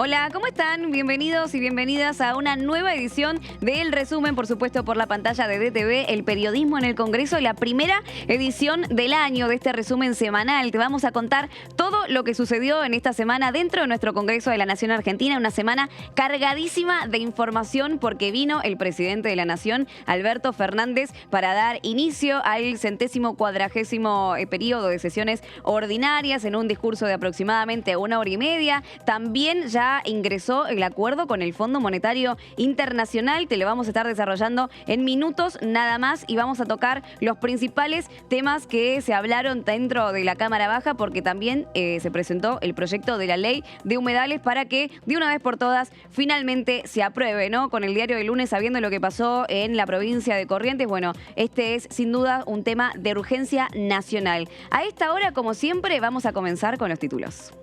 Hola, ¿cómo están? Bienvenidos y bienvenidas a una nueva edición del resumen, por supuesto, por la pantalla de DTV, el periodismo en el Congreso, la primera edición del año de este resumen semanal. Te vamos a contar todo lo que sucedió en esta semana dentro de nuestro Congreso de la Nación Argentina, una semana cargadísima de información porque vino el presidente de la Nación, Alberto Fernández, para dar inicio al 140º periodo de sesiones ordinarias en un discurso de aproximadamente 1 hora y media. También ya ingresó el acuerdo con el Fondo Monetario Internacional. Te lo vamos a estar desarrollando en minutos nada más y vamos a tocar los principales temas que se hablaron dentro de la Cámara Baja porque también se presentó el proyecto de la ley de humedales para que de una vez por todas finalmente se apruebe, ¿no? Con el diario del lunes sabiendo lo que pasó en la provincia de Corrientes, bueno, este es sin duda un tema de urgencia nacional. A esta hora, como siempre, vamos a comenzar con los títulos.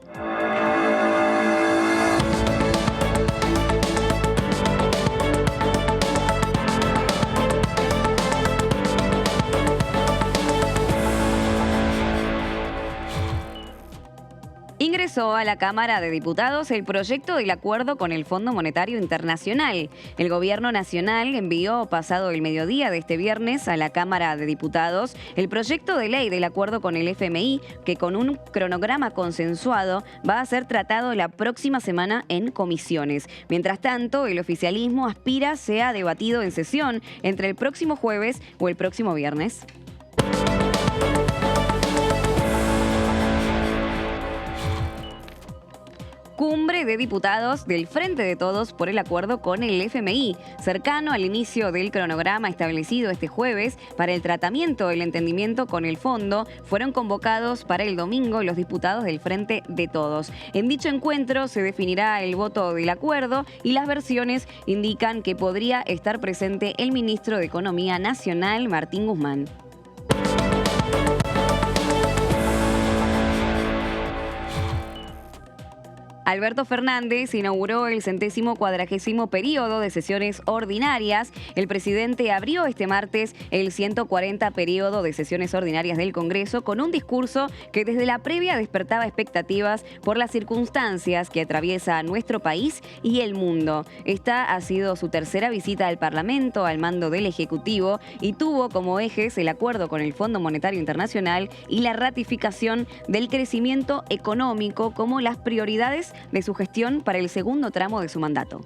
Ingresó a la Cámara de Diputados el proyecto del acuerdo con el Fondo Monetario Internacional. El Gobierno Nacional envió pasado el mediodía de este viernes a la Cámara de Diputados el proyecto de ley del acuerdo con el FMI, que con un cronograma consensuado va a ser tratado la próxima semana en comisiones. Mientras tanto, el oficialismo aspira sea debatido en sesión entre el próximo jueves o el próximo viernes. Cumbre de diputados del Frente de Todos por el acuerdo con el FMI, cercano al inicio del cronograma establecido este jueves para el tratamiento del entendimiento con el fondo, fueron convocados para el domingo los diputados del Frente de Todos. En dicho encuentro se definirá el voto del acuerdo y las versiones indican que podría estar presente el ministro de Economía Nacional, Martín Guzmán. Alberto Fernández inauguró el 140º periodo de sesiones ordinarias. El presidente abrió este martes el 140 periodo de sesiones ordinarias del Congreso con un discurso que desde la previa despertaba expectativas por las circunstancias que atraviesa nuestro país y el mundo. Esta ha sido su tercera visita al Parlamento al mando del Ejecutivo y tuvo como ejes el acuerdo con el Fondo Monetario Internacional y la ratificación del crecimiento económico como las prioridades de su gestión para el segundo tramo de su mandato.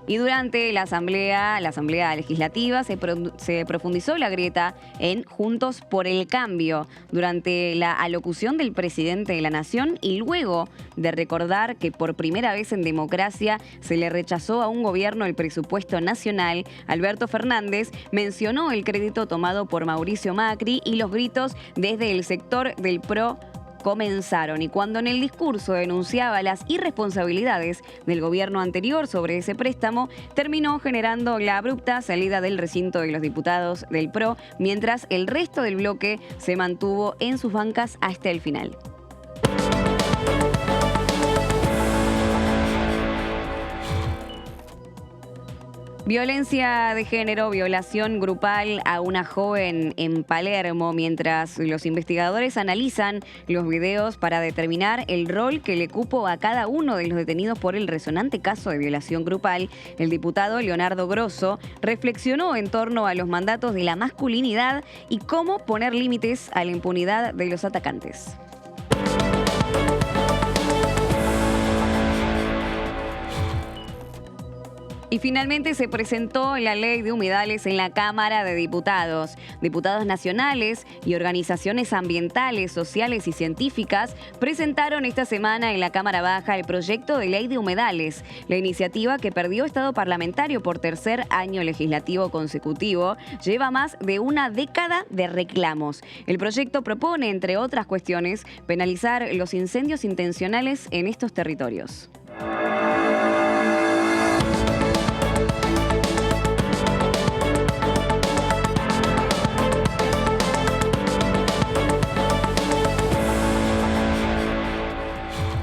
Y durante la asamblea legislativa se profundizó la grieta en Juntos por el Cambio durante la alocución del presidente de la Nación y luego de recordar que por primera vez en democracia se le rechazó a un gobierno el presupuesto nacional. Alberto Fernández mencionó el crédito tomado por Mauricio Macri y los gritos desde el sector del PRO comenzaron. Y cuando en el discurso denunciaba las irresponsabilidades del gobierno anterior sobre ese préstamo, terminó generando la abrupta salida del recinto de los diputados del PRO, mientras el resto del bloque se mantuvo en sus bancas hasta el final. Violencia de género, violación grupal a una joven en Palermo, mientras los investigadores analizan los videos para determinar el rol que le cupo a cada uno de los detenidos por el resonante caso de violación grupal. El diputado Leonardo Grosso reflexionó en torno a los mandatos de la masculinidad y cómo poner límites a la impunidad de los atacantes. Y finalmente se presentó la ley de humedales en la Cámara de Diputados. Diputados nacionales y organizaciones ambientales, sociales y científicas presentaron esta semana en la Cámara Baja el proyecto de ley de humedales. La iniciativa, que perdió estado parlamentario por tercer año legislativo consecutivo, lleva más de una década de reclamos. El proyecto propone, entre otras cuestiones, penalizar los incendios intencionales en estos territorios.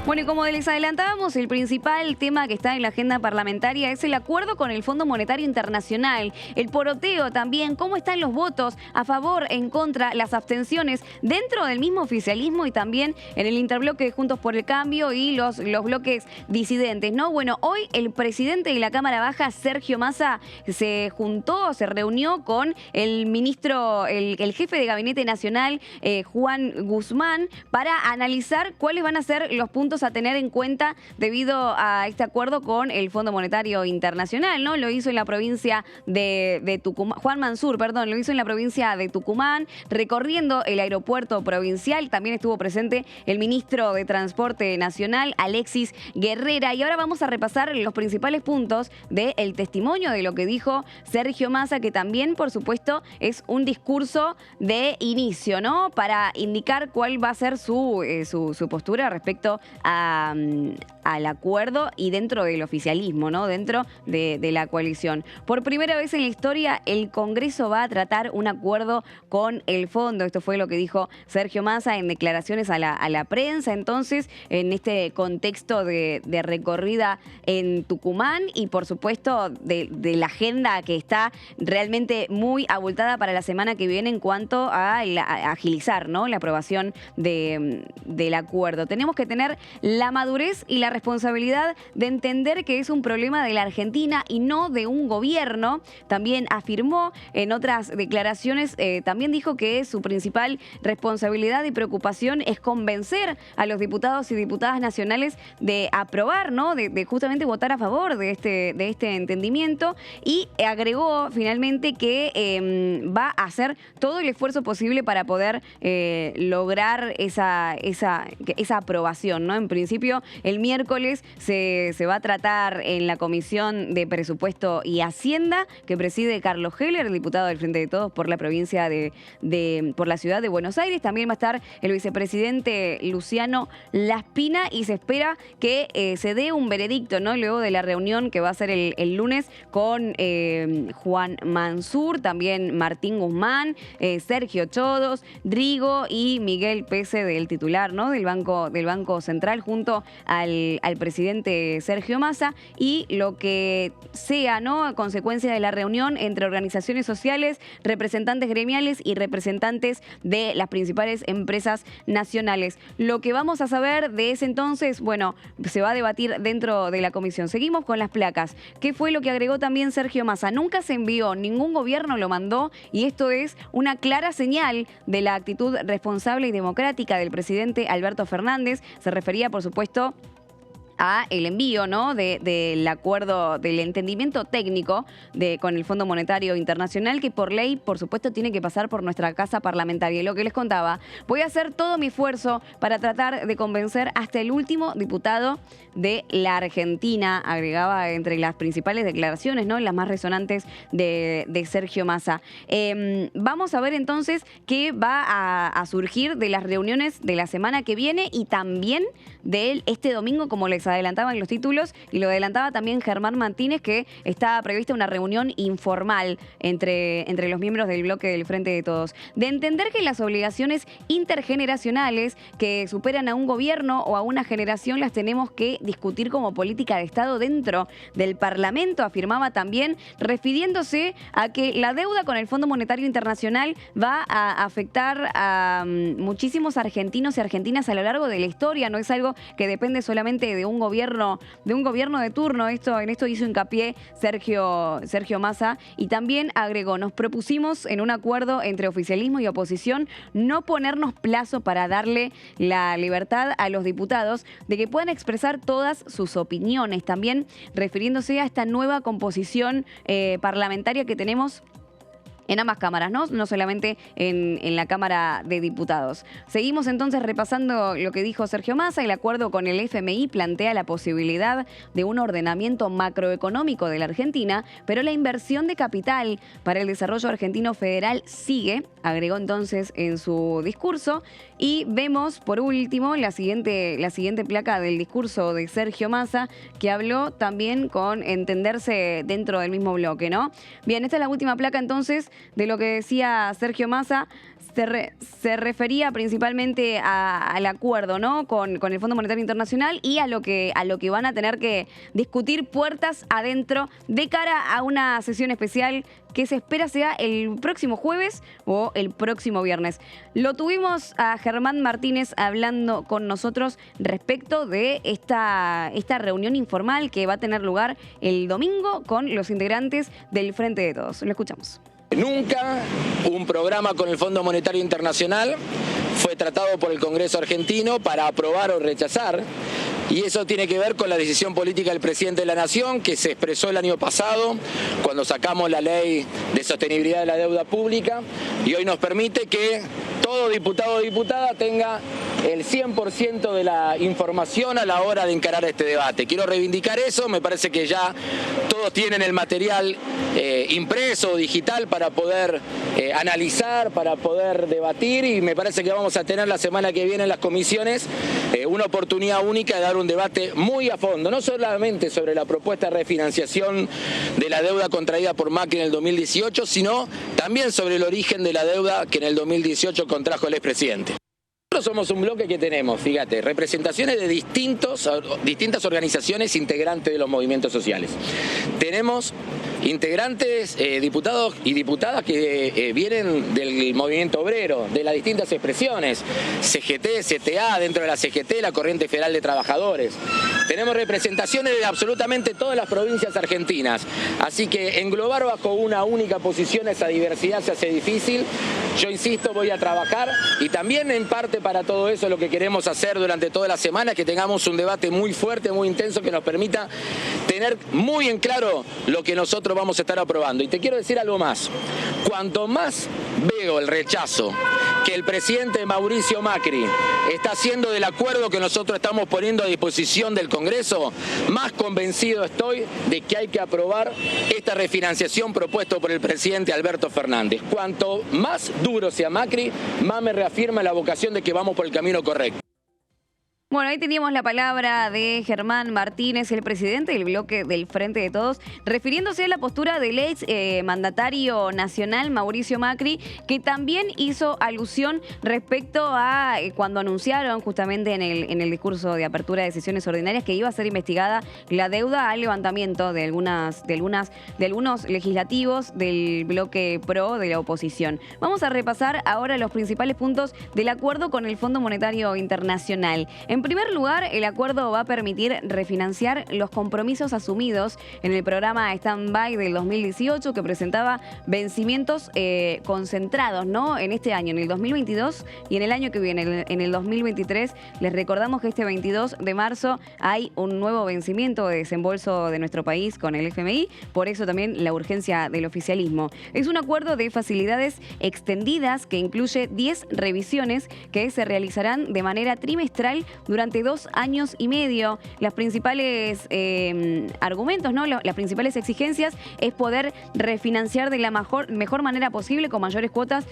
Bueno, y como les adelantábamos, el principal tema que está en la agenda parlamentaria es el acuerdo con el Fondo Monetario Internacional, el poroteo también, cómo están los votos a favor, en contra, las abstenciones dentro del mismo oficialismo y también en el interbloque de Juntos por el Cambio y los bloques disidentes, ¿no? Bueno, hoy el presidente de la Cámara Baja, Sergio Massa, se reunió con el ministro, el jefe de Gabinete Nacional, Juan Guzmán, para analizar cuáles van a ser los puntos a tener en cuenta debido a este acuerdo con el Fondo Monetario Internacional, ¿no? Lo hizo en la provincia de Tucumán, Juan Mansur, perdón, lo hizo en la provincia de Tucumán, recorriendo el aeropuerto provincial. También estuvo presente el ministro de Transporte Nacional, Alexis Guerrera. Y ahora vamos a repasar los principales puntos del testimonio de lo que dijo Sergio Massa, que también, por supuesto, es un discurso de inicio, ¿no? Para indicar cuál va a ser su postura respecto al acuerdo y dentro del oficialismo, ¿no? Dentro de la coalición. Por primera vez en la historia, el Congreso va a tratar un acuerdo con el fondo. Esto fue lo que dijo Sergio Massa en declaraciones a la prensa. Entonces, en este contexto de recorrida en Tucumán y, por supuesto, de la agenda que está realmente muy abultada para la semana que viene en cuanto a agilizar, ¿no? La aprobación del acuerdo. Tenemos que tener la madurez y la responsabilidad de entender que es un problema de la Argentina y no de un gobierno. También afirmó en otras declaraciones, también dijo que su principal responsabilidad y preocupación es convencer a los diputados y diputadas nacionales de aprobar, ¿no? De justamente votar a favor de este entendimiento, y agregó finalmente que va a hacer todo el esfuerzo posible para poder lograr esa aprobación, ¿no? En principio, el miércoles se va a tratar en la Comisión de Presupuesto y Hacienda, que preside Carlos Heller, el diputado del Frente de Todos por la provincia por la ciudad de Buenos Aires. También va a estar el vicepresidente Luciano Laspina y se espera que se dé un veredicto, ¿no? Luego de la reunión que va a ser el lunes con Juan Mansur, también Martín Guzmán, Sergio Chodos, Drigo y Miguel Pese, del titular, ¿no? del Banco Central, junto al presidente Sergio Massa, y lo que sea, ¿no? A consecuencia de la reunión entre organizaciones sociales, representantes gremiales y representantes de las principales empresas nacionales. Lo que vamos a saber de ese entonces, bueno, se va a debatir dentro de la comisión. Seguimos con las placas. ¿Qué fue lo que agregó también Sergio Massa? Nunca se envió, ningún gobierno lo mandó, y esto es una clara señal de la actitud responsable y democrática del presidente Alberto Fernández. Se refería, por supuesto, a el envío, ¿no? del acuerdo, del entendimiento técnico con el Fondo Monetario Internacional, que por ley, por supuesto, tiene que pasar por nuestra casa parlamentaria. Y lo que les contaba, voy a hacer todo mi esfuerzo para tratar de convencer hasta el último diputado de la Argentina, agregaba entre las principales declaraciones, ¿no? Las más resonantes de Sergio Massa. Vamos a ver entonces qué va a surgir de las reuniones de la semana que viene y también de este domingo, como les adelantaban los títulos, y lo adelantaba también Germán Martínez, que está prevista una reunión informal entre los miembros del bloque del Frente de Todos. De entender que las obligaciones intergeneracionales que superan a un gobierno o a una generación las tenemos que discutir como política de Estado dentro del Parlamento, afirmaba también, refiriéndose a que la deuda con el Fondo Monetario Internacional va a afectar a muchísimos argentinos y argentinas a lo largo de la historia. No es algo que depende solamente de un gobierno de turno. En esto hizo hincapié Sergio Massa, y también agregó: nos propusimos en un acuerdo entre oficialismo y oposición no ponernos plazo para darle la libertad a los diputados de que puedan expresar todas sus opiniones. También refiriéndose a esta nueva composición parlamentaria que tenemos en ambas cámaras, no solamente en la Cámara de Diputados. Seguimos entonces repasando lo que dijo Sergio Massa. El acuerdo con el FMI plantea la posibilidad de un ordenamiento macroeconómico de la Argentina, pero la inversión de capital para el desarrollo argentino federal sigue, agregó entonces en su discurso. Y vemos, por último, la siguiente placa del discurso de Sergio Massa, que habló también con entenderse dentro del mismo bloque, ¿no? Bien, esta es la última placa entonces de lo que decía Sergio Massa, se refería principalmente al acuerdo, ¿no? con el Fondo Monetario Internacional y a lo que van a tener que discutir puertas adentro de cara a una sesión especial que se espera sea el próximo jueves o el próximo viernes. Lo tuvimos a Germán Martínez hablando con nosotros respecto de esta reunión informal que va a tener lugar el domingo con los integrantes del Frente de Todos. Lo escuchamos. Nunca un programa con el Fondo Monetario Internacional fue tratado por el Congreso argentino para aprobar o rechazar, y eso tiene que ver con la decisión política del presidente de la Nación, que se expresó el año pasado cuando sacamos la ley de sostenibilidad de la deuda pública, y hoy nos permite que todo diputado o diputada tenga el 100% de la información a la hora de encarar este debate. Quiero reivindicar eso, me parece que ya todos tienen el material impreso o digital para poder analizar, para poder debatir, y me parece que vamos a tener la semana que viene en las comisiones una oportunidad única de dar un debate muy a fondo, no solamente sobre la propuesta de refinanciación de la deuda contraída por Macri en el 2018, sino también sobre el origen de la deuda que en el 2018 contrajo el expresidente. Nosotros somos un bloque que tenemos, fíjate, representaciones de distintas organizaciones integrantes de los movimientos sociales. Tenemos integrantes, diputados y diputadas que vienen del movimiento obrero, de las distintas expresiones, CGT, CTA, dentro de la CGT, la Corriente Federal de Trabajadores. Tenemos representaciones de absolutamente todas las provincias argentinas, así que englobar bajo una única posición esa diversidad se hace difícil. Yo insisto, voy a trabajar, y también en parte para todo eso lo que queremos hacer durante toda la semana es que tengamos un debate muy fuerte, muy intenso, que nos permita tener muy en claro lo que nosotros vamos a estar aprobando. Y te quiero decir algo más. Cuanto más veo el rechazo que el presidente Mauricio Macri está haciendo del acuerdo que nosotros estamos poniendo a disposición del Congreso, más convencido estoy de que hay que aprobar esta refinanciación propuesta por el presidente Alberto Fernández. Cuanto más duro sea Macri, más me reafirma la vocación de que vamos por el camino correcto. Bueno, ahí teníamos la palabra de Germán Martínez, el presidente del bloque del Frente de Todos, refiriéndose a la postura del ex mandatario nacional Mauricio Macri, que también hizo alusión respecto a cuando anunciaron justamente en el discurso de apertura de sesiones ordinarias que iba a ser investigada la deuda al levantamiento de algunos legislativos del bloque PRO de la oposición. Vamos a repasar ahora los principales puntos del acuerdo con el Fondo Monetario Internacional. En primer lugar, el acuerdo va a permitir refinanciar los compromisos asumidos en el programa Stand-by del 2018, que presentaba vencimientos concentrados, ¿no? En este año, en el 2022 y en el año que viene, en el 2023. Les recordamos que este 22 de marzo hay un nuevo vencimiento de desembolso de nuestro país con el FMI, por eso también la urgencia del oficialismo. Es un acuerdo de facilidades extendidas que incluye 10 revisiones que se realizarán de manera trimestral durante 2 años y medio. Las principales argumentos, ¿no? Las principales exigencias es poder refinanciar de la mejor manera posible con mayores cuotas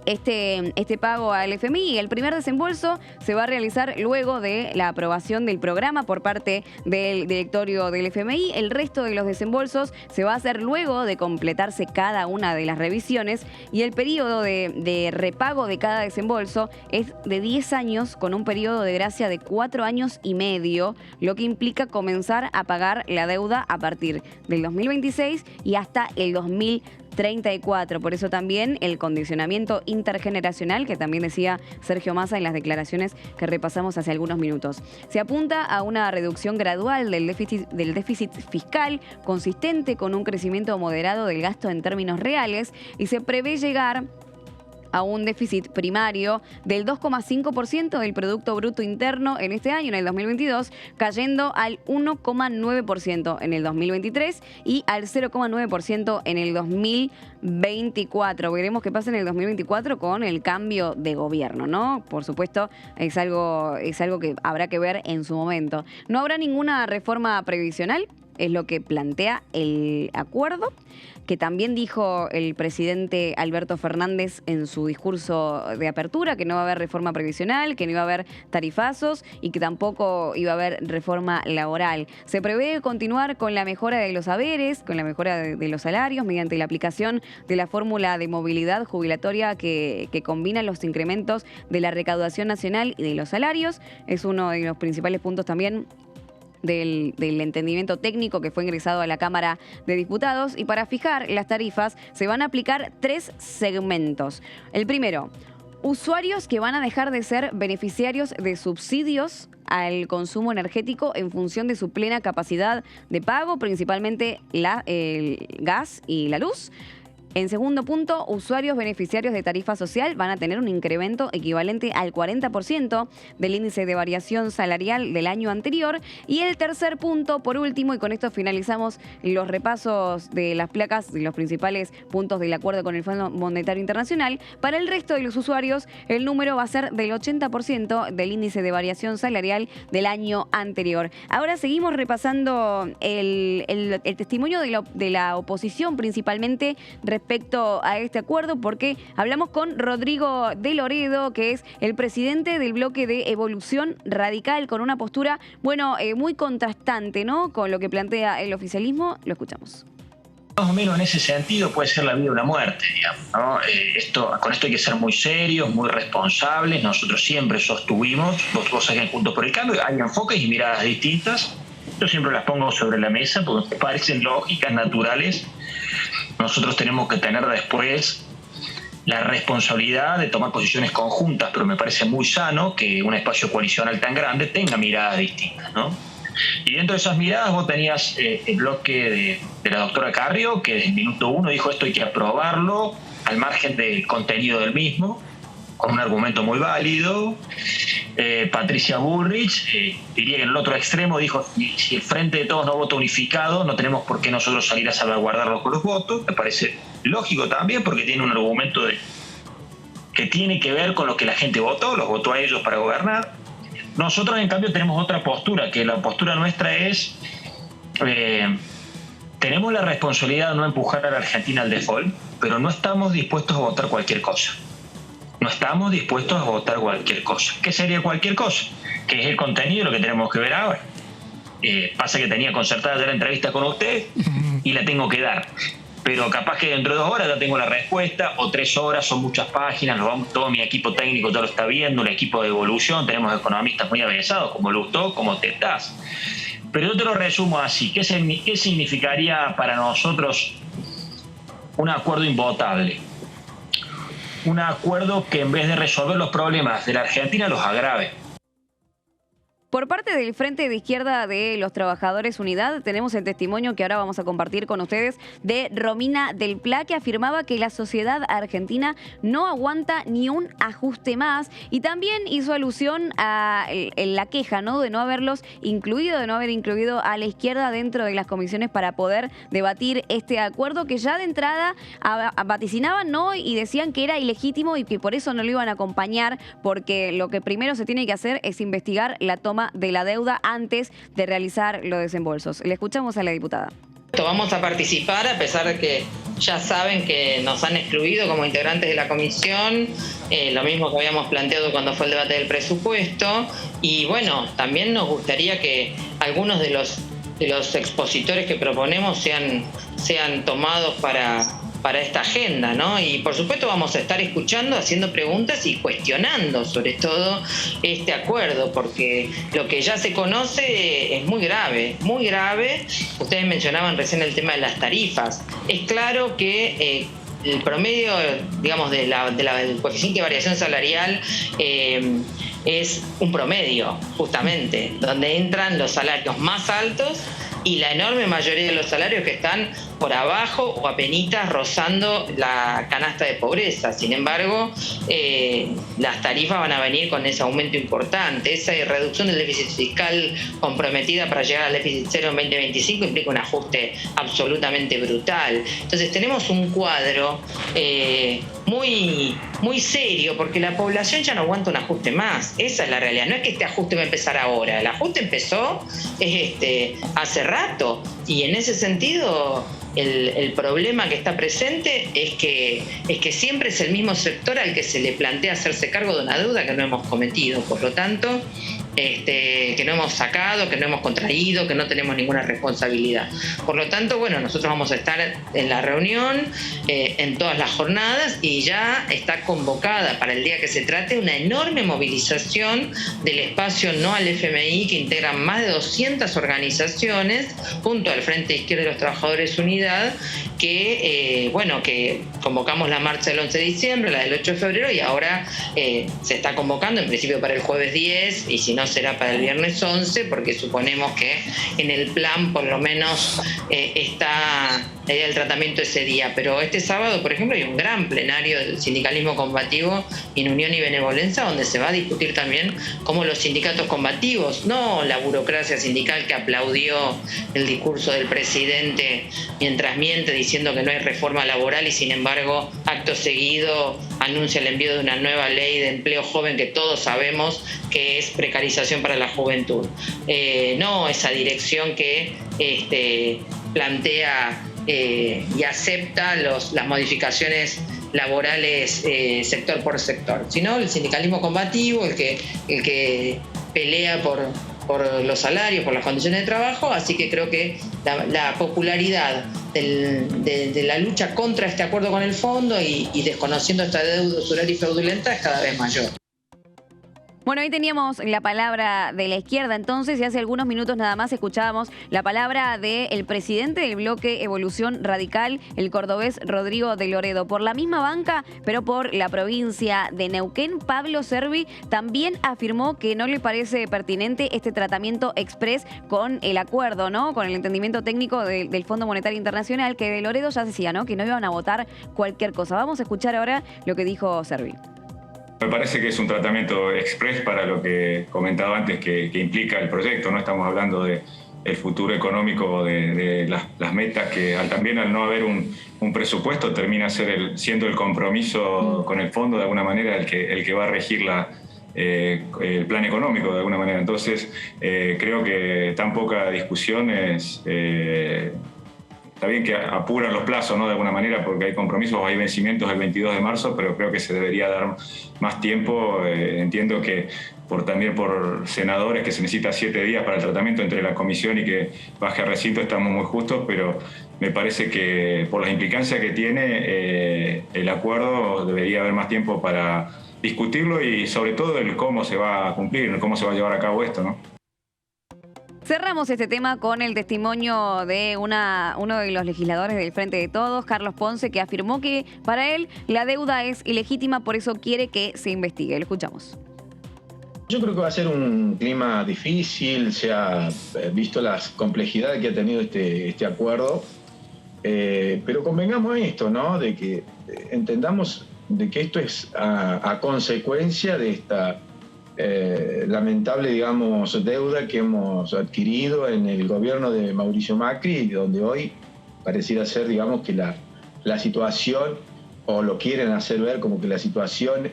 este pago al FMI. El primer desembolso se va a realizar luego de la aprobación del programa por parte del directorio del FMI. El resto de los desembolsos se va a hacer luego de completarse cada una de las revisiones, y el periodo de repago de cada desembolso es de 10 años con un periodo de gracia de 4 años y medio, lo que implica comenzar a pagar la deuda a partir del 2026 y hasta el 2034. Por eso también el condicionamiento intergeneracional, que también decía Sergio Massa en las declaraciones que repasamos hace algunos minutos. Se apunta a una reducción gradual del déficit fiscal, consistente con un crecimiento moderado del gasto en términos reales, y se prevé llegar a un déficit primario del 2,5% del Producto Bruto Interno en este año, en el 2022, cayendo al 1,9% en el 2023 y al 0,9% en el 2024. Veremos qué pasa en el 2024 con el cambio de gobierno, ¿no? Por supuesto, es algo que habrá que ver en su momento. No habrá ninguna reforma previsional es lo que plantea el acuerdo, que también dijo el presidente Alberto Fernández en su discurso de apertura, que no va a haber reforma previsional, que no iba a haber tarifazos y que tampoco iba a haber reforma laboral. Se prevé continuar con la mejora de los haberes, con la mejora de los salarios, mediante la aplicación de la fórmula de movilidad jubilatoria que combina los incrementos de la recaudación nacional y de los salarios. Es uno de los principales puntos también del entendimiento técnico que fue ingresado a la Cámara de Diputados. Y para fijar las tarifas se van a aplicar 3 segmentos. El primero, usuarios que van a dejar de ser beneficiarios de subsidios al consumo energético en función de su plena capacidad de pago, principalmente el gas y la luz. En segundo punto, usuarios beneficiarios de tarifa social van a tener un incremento equivalente al 40% del índice de variación salarial del año anterior. Y el tercer punto, por último, y con esto finalizamos los repasos de las placas y los principales puntos del acuerdo con el Fondo Monetario Internacional, para el resto de los usuarios el número va a ser del 80% del índice de variación salarial del año anterior. Ahora seguimos repasando el testimonio de la oposición, principalmente respecto a este acuerdo, porque hablamos con Rodrigo de Loredo, que es el presidente del bloque de Evolución Radical, con una postura, muy contrastante, ¿no?, con lo que plantea el oficialismo. Lo escuchamos. Más o menos en ese sentido puede ser la vida o la muerte, digamos, ¿no? Con esto hay que ser muy serios, muy responsables. Nosotros siempre sostuvimos, vos sabés que en Juntos por el Cambio hay enfoques y miradas distintas. Yo siempre las pongo sobre la mesa porque me parecen lógicas, naturales. Nosotros tenemos que tener después la responsabilidad de tomar posiciones conjuntas, pero me parece muy sano que un espacio coalicional tan grande tenga miradas distintas, ¿no? Y dentro de esas miradas vos tenías el bloque de la doctora Carrió, que desde el minuto 1 dijo esto hay que aprobarlo al margen del contenido del mismo, con un argumento muy válido. Patricia Bullrich, diría que en el otro extremo dijo, si el Frente de Todos no vota unificado, no tenemos por qué nosotros salir a salvaguardarlo con los votos. Me parece lógico también, porque tiene un argumento que tiene que ver con lo que la gente votó, los votó a ellos para gobernar. Nosotros, en cambio, tenemos otra postura, que la postura nuestra es, tenemos la responsabilidad de no empujar a la Argentina al default, pero no estamos dispuestos a votar cualquier cosa. No estamos dispuestos a votar cualquier cosa. ¿Qué sería cualquier cosa? Que es el contenido de lo que tenemos que ver ahora. Pasa que tenía concertada ya la entrevista con usted y la tengo que dar. Pero capaz que dentro de 2 horas ya tengo la respuesta, o 3 horas, son muchas páginas, todo mi equipo técnico ya lo está viendo, el equipo de Evolución, tenemos economistas muy avesados, como Lustó, como Tetaz. Pero yo te lo resumo así. ¿Qué significaría para nosotros un acuerdo invotable? Un acuerdo que en vez de resolver los problemas de la Argentina los agrave. Por parte del Frente de Izquierda de los Trabajadores Unidad, tenemos el testimonio que ahora vamos a compartir con ustedes de Romina del Pla, que afirmaba que la sociedad argentina no aguanta ni un ajuste más, y también hizo alusión a la queja, ¿no?, de no haberlos incluido, de no haber incluido a la izquierda dentro de las comisiones para poder debatir este acuerdo, que ya de entrada vaticinaban, ¿no?, y decían que era ilegítimo y que por eso no lo iban a acompañar, porque lo que primero se tiene que hacer es investigar la toma de la deuda antes de realizar los desembolsos. Le escuchamos a la diputada. Vamos a participar a pesar de que ya saben que nos han excluido como integrantes de la comisión, lo mismo que habíamos planteado cuando fue el debate del presupuesto, y bueno, también nos gustaría que algunos de los expositores que proponemos sean tomados para esta agenda, ¿no? Y por supuesto vamos a estar escuchando, haciendo preguntas y cuestionando sobre todo este acuerdo, porque lo que ya se conoce es muy grave, muy grave. Ustedes mencionaban recién el tema de las tarifas. Es claro que el promedio, digamos, del coeficiente de variación salarial es un promedio, justamente, donde entran los salarios más altos y la enorme mayoría de los salarios que están por abajo o apenitas rozando la canasta de pobreza. Sin embargo, las tarifas van a venir con ese aumento importante. Esa reducción del déficit fiscal comprometida para llegar al déficit cero en 2025 implica un ajuste absolutamente brutal. Entonces tenemos un cuadro muy muy serio, porque la población ya no aguanta un ajuste más. Esa es la realidad. No es que este ajuste va a empezar ahora. El ajuste empezó hace rato. Y en ese sentido, el problema que está presente es que siempre es el mismo sector al que se le plantea hacerse cargo de una deuda que no hemos cometido. Por lo tanto, que no hemos sacado, que no hemos contraído, que no tenemos ninguna responsabilidad. Por lo tanto, bueno, nosotros vamos a estar en la reunión, en todas las jornadas, y ya está convocada para el día que se trate una enorme movilización del espacio No al FMI, que integran más de 200 organizaciones, junto al Frente Izquierda de los Trabajadores Unidad, que convocamos la marcha del 11 de diciembre, la del 8 de febrero, y ahora se está convocando en principio para el jueves 10, y si no será para el viernes 11, porque suponemos que en el plan por lo menos está el tratamiento ese día. Pero este sábado, por ejemplo, hay un gran plenario del sindicalismo combativo en Unión y Benevolencia, donde se va a discutir también cómo los sindicatos combativos, no la burocracia sindical que aplaudió el discurso del presidente mientras miente diciendo que no hay reforma laboral y sin embargo acto seguido anuncia el envío de una nueva ley de empleo joven que todos sabemos que es precarización para la juventud. No esa dirección que plantea y acepta las modificaciones laborales sector por sector, sino el sindicalismo combativo, el que pelea por los salarios, por las condiciones de trabajo. Así que creo que la popularidad de la lucha contra este acuerdo con el fondo y desconociendo esta deuda usuraria y fraudulenta es cada vez mayor. Bueno, ahí teníamos la palabra de la izquierda entonces, y hace algunos minutos nada más escuchábamos la palabra del presidente del bloque Evolución Radical, el cordobés Rodrigo de Loredo. Por la misma banca, pero por la provincia de Neuquén, Pablo Servi también afirmó que no le parece pertinente este tratamiento express con el acuerdo, ¿no? Con el entendimiento técnico del Fondo Monetario Internacional, que de Loredo ya decía, ¿no? Que no iban a votar cualquier cosa. Vamos a escuchar ahora lo que dijo Servi. Me parece que es un tratamiento express para lo que comentaba antes que implica el proyecto, ¿no? Estamos hablando del futuro económico, de las metas que también al no haber un presupuesto termina siendo el compromiso con el fondo de alguna manera el que va a regir el plan económico de alguna manera. Entonces creo que tan poca discusión está bien que apuran los plazos, ¿no? De alguna manera, porque hay compromisos, hay vencimientos el 22 de marzo, pero creo que se debería dar más tiempo. Entiendo que también por senadores que se necesita 7 días para el tratamiento entre la comisión y que baje a recinto, estamos muy justos, pero me parece que por las implicancias que tiene el acuerdo debería haber más tiempo para discutirlo y sobre todo el cómo se va a cumplir, cómo se va a llevar a cabo esto, ¿no? Cerramos este tema con el testimonio de uno de los legisladores del Frente de Todos, Carlos Ponce, que afirmó que para él la deuda es ilegítima, por eso quiere que se investigue. Lo escuchamos. Yo creo que va a ser un clima difícil, se ha visto las complejidades que ha tenido este acuerdo, pero convengamos en esto, ¿no? De que entendamos de que esto es a consecuencia de esta lamentable, digamos, deuda que hemos adquirido en el gobierno de Mauricio Macri, donde hoy pareciera ser, digamos, que la situación, o lo quieren hacer ver como que la situación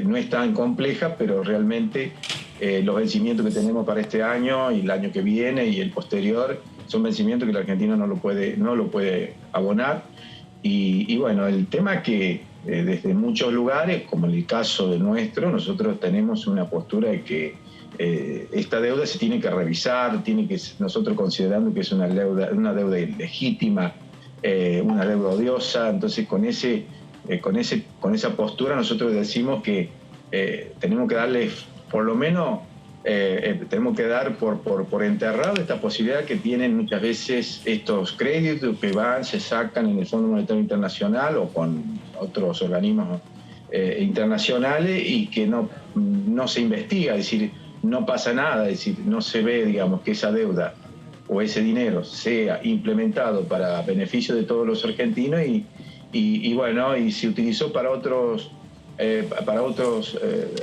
no es tan compleja, pero realmente los vencimientos que tenemos para este año y el año que viene y el posterior son vencimientos que la Argentina no lo puede abonar. Y bueno, el tema que desde muchos lugares, como en el caso de nosotros tenemos una postura de que esta deuda se tiene que revisar, nosotros considerando que es una deuda ilegítima, una deuda odiosa. Entonces con esa postura nosotros decimos que tenemos que darle, por lo menos tenemos que dar por enterrado esta posibilidad que tienen muchas veces estos créditos que se sacan en el Fondo Monetario Internacional o con otros organismos internacionales y que no se investiga, es decir, no pasa nada, es decir, no se ve, digamos, que esa deuda o ese dinero sea implementado para beneficio de todos los argentinos y bueno, y se utilizó para otros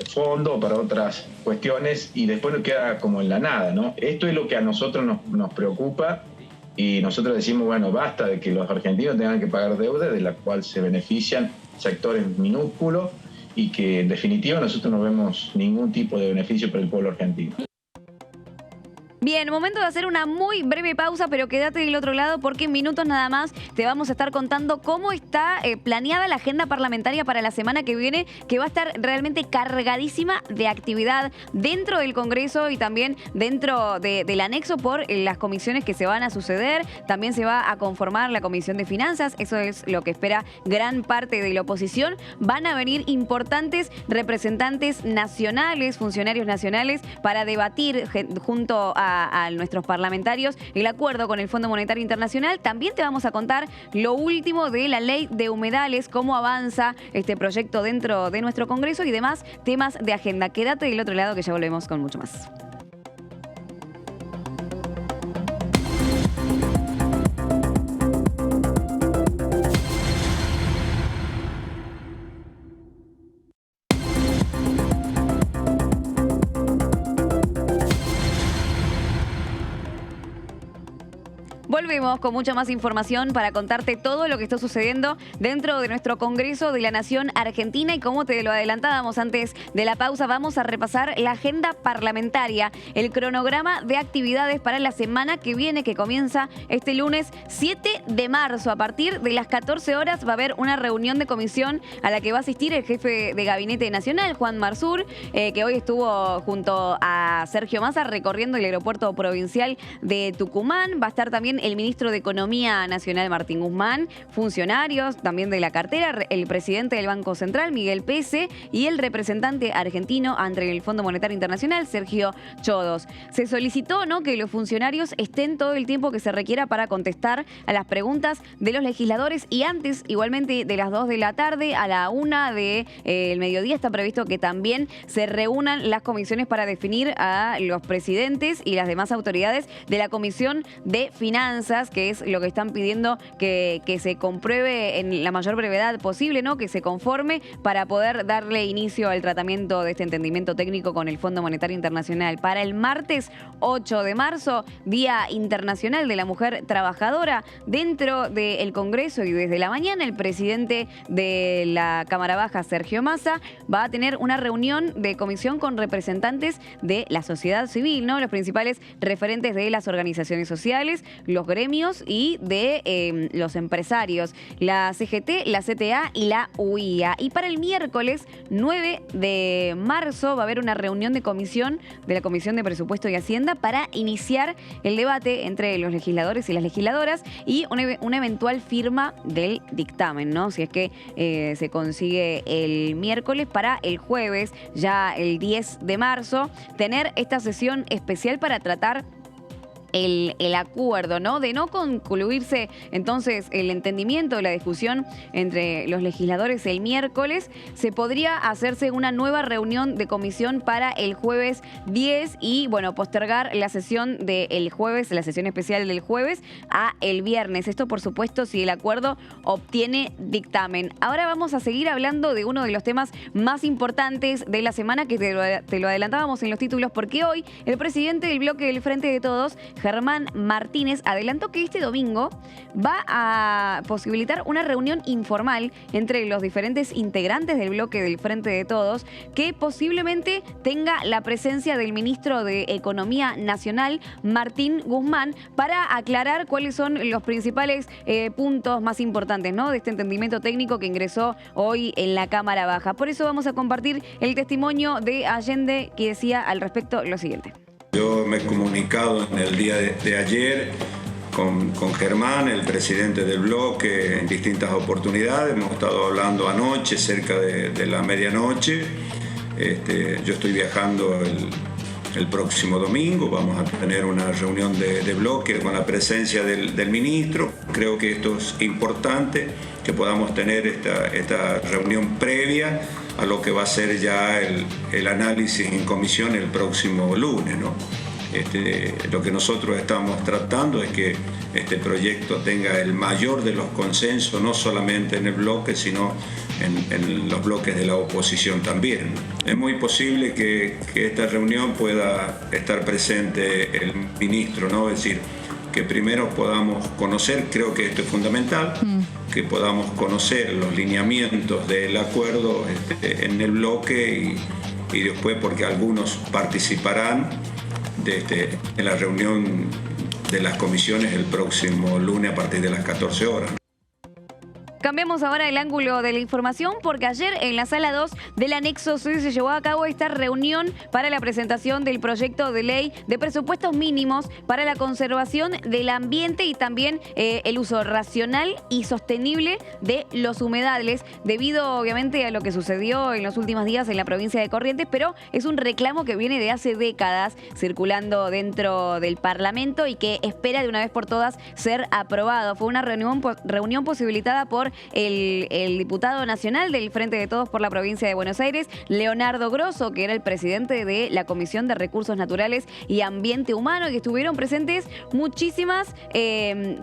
fondos, para otras cuestiones, y después queda como en la nada, ¿no? Esto es lo que a nosotros nos preocupa, y nosotros decimos, bueno, basta de que los argentinos tengan que pagar deuda de la cual se benefician sectores minúsculos y que en definitiva nosotros no vemos ningún tipo de beneficio para el pueblo argentino. Bien, momento de hacer una muy breve pausa, pero quédate del otro lado porque en minutos nada más te vamos a estar contando cómo está planeada la agenda parlamentaria para la semana que viene, que va a estar realmente cargadísima de actividad dentro del Congreso y también dentro del anexo por las comisiones que se van a suceder. También se va a conformar la Comisión de Finanzas, eso es lo que espera gran parte de la oposición. Van a venir importantes representantes nacionales, funcionarios nacionales, para debatir junto a nuestros parlamentarios el acuerdo con el Fondo Monetario Internacional. También te vamos a contar lo último de la ley de humedales, cómo avanza este proyecto dentro de nuestro Congreso y demás temas de agenda. Quédate del otro lado que ya volvemos con mucho más. Volvemos con mucha más información para contarte todo lo que está sucediendo dentro de nuestro Congreso de la Nación Argentina y como te lo adelantábamos antes de la pausa, vamos a repasar la agenda parlamentaria, el cronograma de actividades para la semana que viene, que comienza este lunes 7 de marzo. A partir de las 14 horas va a haber una reunión de comisión a la que va a asistir el jefe de Gabinete Nacional, Juan Marsur, que hoy estuvo junto a Sergio Massa recorriendo el aeropuerto provincial de Tucumán. Va a estar también el ministro de Economía Nacional, Martín Guzmán, funcionarios también de la cartera, el presidente del Banco Central, Miguel Pese, y el representante argentino ante el Fondo Monetario Internacional, Sergio Chodos. Se solicitó, ¿no?, que los funcionarios estén todo el tiempo que se requiera para contestar a las preguntas de los legisladores y antes, igualmente, de las 2 de la tarde a la 1 del mediodía está previsto que también se reúnan las comisiones para definir a los presidentes y las demás autoridades de la Comisión de Finanzas, que es lo que están pidiendo que se compruebe en la mayor brevedad posible, ¿no?, que se conforme para poder darle inicio al tratamiento de este entendimiento técnico con el Fondo Monetario Internacional. Para el martes 8 de marzo, Día Internacional de la Mujer Trabajadora, dentro del Congreso y desde la mañana, el presidente de la Cámara Baja, Sergio Massa, va a tener una reunión de comisión con representantes de la sociedad civil, ¿no?, los principales referentes de las organizaciones sociales, los gremios y de los empresarios, la CGT, la CTA y la UIA. Y para el miércoles 9 de marzo va a haber una reunión de comisión de la Comisión de Presupuesto y Hacienda para iniciar el debate entre los legisladores y las legisladoras y una eventual firma del dictamen, ¿no?, si es que se consigue el miércoles, para el jueves, ya el 10 de marzo, tener esta sesión especial para tratar el acuerdo, ¿no? De no concluirse entonces el entendimiento de la discusión entre los legisladores el miércoles, se podría hacerse una nueva reunión de comisión para el jueves 10 y, bueno, postergar la sesión del jueves, la sesión especial del jueves, a el viernes. Esto, por supuesto, si el acuerdo obtiene dictamen. Ahora vamos a seguir hablando de uno de los temas más importantes de la semana, que te lo adelantábamos en los títulos, porque hoy el presidente del bloque del Frente de Todos, Germán Martínez, adelantó que este domingo va a posibilitar una reunión informal entre los diferentes integrantes del bloque del Frente de Todos, que posiblemente tenga la presencia del ministro de Economía Nacional, Martín Guzmán, para aclarar cuáles son los principales puntos más importantes, ¿no?, de este entendimiento técnico que ingresó hoy en la Cámara Baja. Por eso vamos a compartir el testimonio de Allende, que decía al respecto lo siguiente. Yo me he comunicado en el día de ayer con Germán, el presidente del bloque, en distintas oportunidades. Hemos estado hablando anoche, cerca de la medianoche. Yo estoy viajando el próximo domingo. Vamos a tener una reunión de bloque con la presencia del ministro. Creo que esto es importante, que podamos tener esta reunión previa a lo que va a ser ya el análisis en comisión el próximo lunes, ¿no? Lo que nosotros estamos tratando es que este proyecto tenga el mayor de los consensos, no solamente en el bloque, sino en los bloques de la oposición también. Es muy posible que esta reunión pueda estar presente el ministro, ¿no? Es decir, que primero podamos conocer, creo que esto es fundamental, podamos conocer los lineamientos del acuerdo en el bloque y después, porque algunos participarán en la reunión de las comisiones el próximo lunes a partir de las 14 horas. Cambiamos ahora el ángulo de la información porque ayer en la sala 2 del anexo C se llevó a cabo esta reunión para la presentación del proyecto de ley de presupuestos mínimos para la conservación del ambiente y también el uso racional y sostenible de los humedales, debido obviamente a lo que sucedió en los últimos días en la provincia de Corrientes, pero es un reclamo que viene de hace décadas circulando dentro del Parlamento y que espera de una vez por todas ser aprobado. Fue una reunión posibilitada por el diputado nacional del Frente de Todos por la provincia de Buenos Aires, Leonardo Grosso, que era el presidente de la Comisión de Recursos Naturales y Ambiente Humano, y que estuvieron presentes muchísimas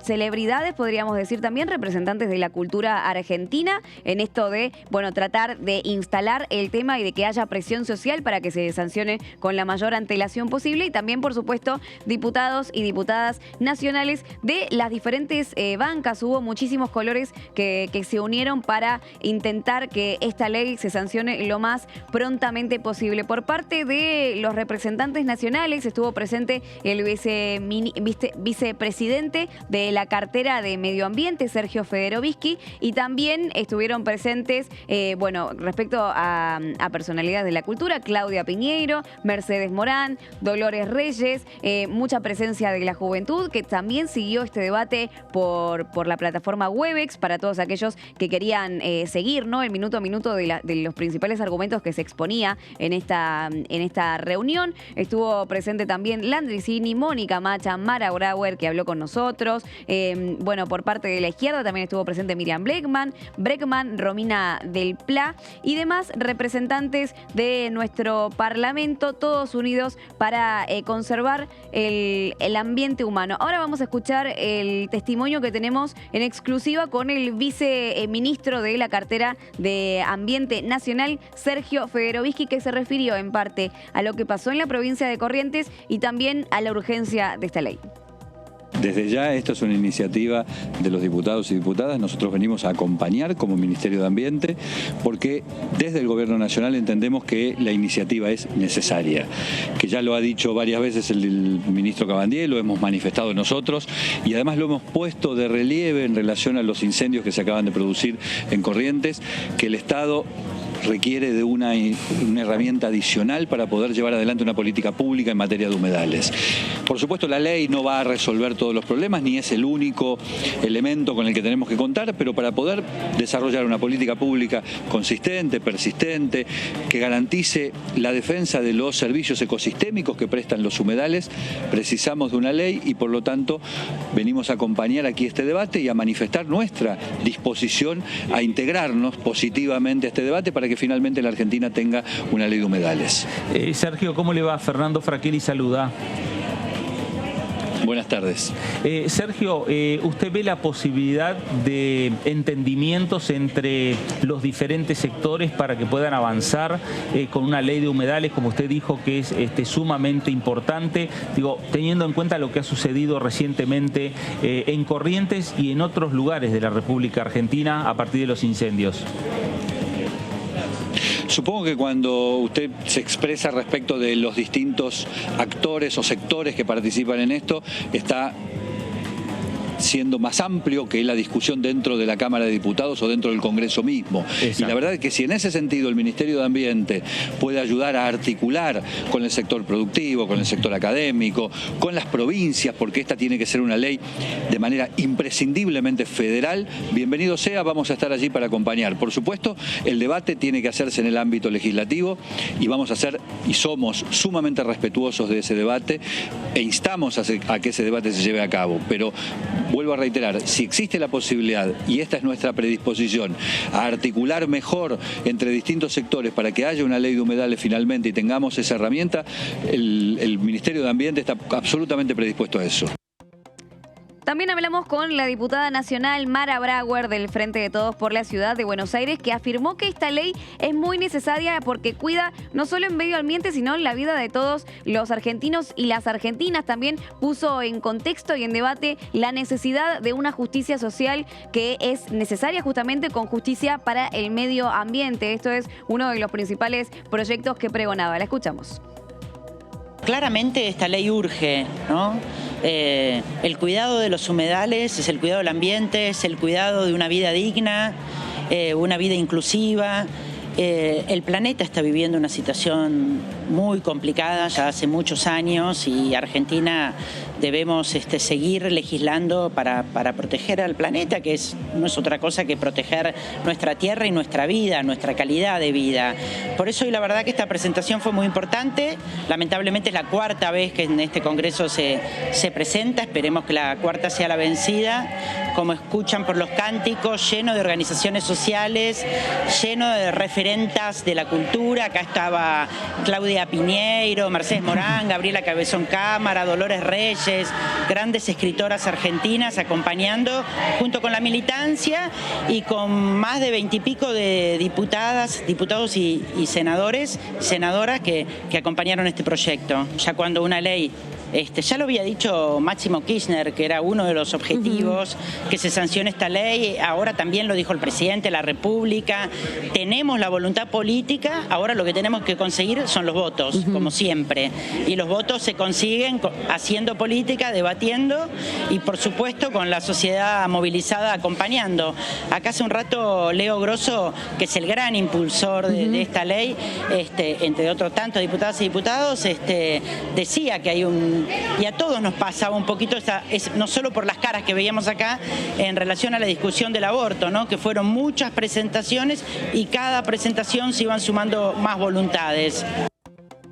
celebridades, podríamos decir también representantes de la cultura argentina, en esto de, bueno, tratar de instalar el tema y de que haya presión social para que se sancione con la mayor antelación posible, y también, por supuesto, diputados y diputadas nacionales de las diferentes bancas. Hubo muchísimos colores que se unieron para intentar que esta ley se sancione lo más prontamente posible. Por parte de los representantes nacionales estuvo presente el vicepresidente de la cartera de Medio Ambiente, Sergio Federovisky, y también estuvieron presentes, respecto a personalidades de la cultura, Claudia Piñeiro, Mercedes Morán, Dolores Reyes, mucha presencia de la juventud, que también siguió este debate por la plataforma Webex, para todos aquellos que querían seguir, ¿no?, el minuto a minuto de los principales argumentos que se exponía en esta reunión. Estuvo presente también Landricini, Mónica Macha, Mara Brauer, que habló con nosotros. Por parte de la izquierda también estuvo presente Miriam Breckman, Romina del Pla y demás representantes de nuestro Parlamento, todos unidos para conservar el ambiente humano. Ahora vamos a escuchar el testimonio que tenemos en exclusiva con el viceministro de la cartera de Ambiente Nacional, Sergio Federovisky, que se refirió en parte a lo que pasó en la provincia de Corrientes y también a la urgencia de esta ley. Desde ya, esto es una iniciativa de los diputados y diputadas. Nosotros venimos a acompañar como Ministerio de Ambiente porque desde el Gobierno Nacional entendemos que la iniciativa es necesaria, que ya lo ha dicho varias veces el ministro Cabandier, lo hemos manifestado nosotros y además lo hemos puesto de relieve en relación a los incendios que se acaban de producir en Corrientes, que el Estado requiere de una herramienta adicional para poder llevar adelante una política pública en materia de humedales. Por supuesto, la ley no va a resolver todos los problemas, ni es el único elemento con el que tenemos que contar, pero para poder desarrollar una política pública consistente, persistente, que garantice la defensa de los servicios ecosistémicos que prestan los humedales, precisamos de una ley y, por lo tanto, venimos a acompañar aquí este debate y a manifestar nuestra disposición a integrarnos positivamente a este debate para que finalmente la Argentina tenga una ley de humedales. Sergio, ¿cómo le va? Fernando Fraquelli saluda. Buenas tardes. Sergio, ¿usted ve la posibilidad de entendimientos entre los diferentes sectores para que puedan avanzar con una ley de humedales, como usted dijo, que es sumamente importante, teniendo en cuenta lo que ha sucedido recientemente en Corrientes y en otros lugares de la República Argentina a partir de los incendios? Supongo que cuando usted se expresa respecto de los distintos actores o sectores que participan en esto, está siendo más amplio que la discusión dentro de la Cámara de Diputados o dentro del Congreso mismo. Exacto. Y la verdad es que si en ese sentido el Ministerio de Ambiente puede ayudar a articular con el sector productivo, con el sector académico, con las provincias, porque esta tiene que ser una ley de manera imprescindiblemente federal, bienvenido sea, vamos a estar allí para acompañar. Por supuesto, el debate tiene que hacerse en el ámbito legislativo y vamos a ser y somos sumamente respetuosos de ese debate e instamos a que ese debate se lleve a cabo, pero vuelvo a reiterar, si existe la posibilidad, y esta es nuestra predisposición, a articular mejor entre distintos sectores para que haya una ley de humedales finalmente y tengamos esa herramienta, el Ministerio de Ambiente está absolutamente predispuesto a eso. También hablamos con la diputada nacional Mara Brauer del Frente de Todos por la Ciudad de Buenos Aires, que afirmó que esta ley es muy necesaria porque cuida no solo el medio ambiente, sino en la vida de todos los argentinos y las argentinas. También puso en contexto y en debate la necesidad de una justicia social que es necesaria justamente con justicia para el medio ambiente. Esto es uno de los principales proyectos que pregonaba. La escuchamos. Claramente esta ley urge, ¿no? El cuidado de los humedales es el cuidado del ambiente, es el cuidado de una vida digna, una vida inclusiva. El planeta está viviendo una situación muy complicada ya hace muchos años y Argentina debemos seguir legislando para proteger al planeta, que no es otra cosa que proteger nuestra tierra y nuestra vida, nuestra calidad de vida. Por eso, y la verdad que esta presentación fue muy importante. Lamentablemente es la cuarta vez que en este Congreso se presenta. Esperemos que la cuarta sea la vencida. Como escuchan por los cánticos, lleno de organizaciones sociales, lleno de referentas de la cultura. Acá estaba Claudia Piñeiro, Mercedes Morán, Gabriela Cabezón Cámara, Dolores Reyes, grandes escritoras argentinas acompañando junto con la militancia y con más de 20 y pico de diputadas, diputados y senadores, senadoras que acompañaron este proyecto. Ya cuando una ley, ya lo había dicho Máximo Kirchner, que era uno de los objetivos, que se sancione esta ley, ahora también lo dijo el presidente de la República. Tenemos la voluntad política, ahora lo que tenemos que conseguir son los votos, como siempre. Y los votos se consiguen haciendo política, debatiendo y por supuesto con la sociedad movilizada acompañando. Acá hace un rato Leo Grosso, que es el gran impulsor de esta ley, entre otros tantos diputadas y diputados, decía que hay y a todos nos pasaba un poquito, no solo por las caras que veíamos acá en relación a la discusión del aborto, ¿no? Que fueron muchas presentaciones y cada presentación se iban sumando más voluntades.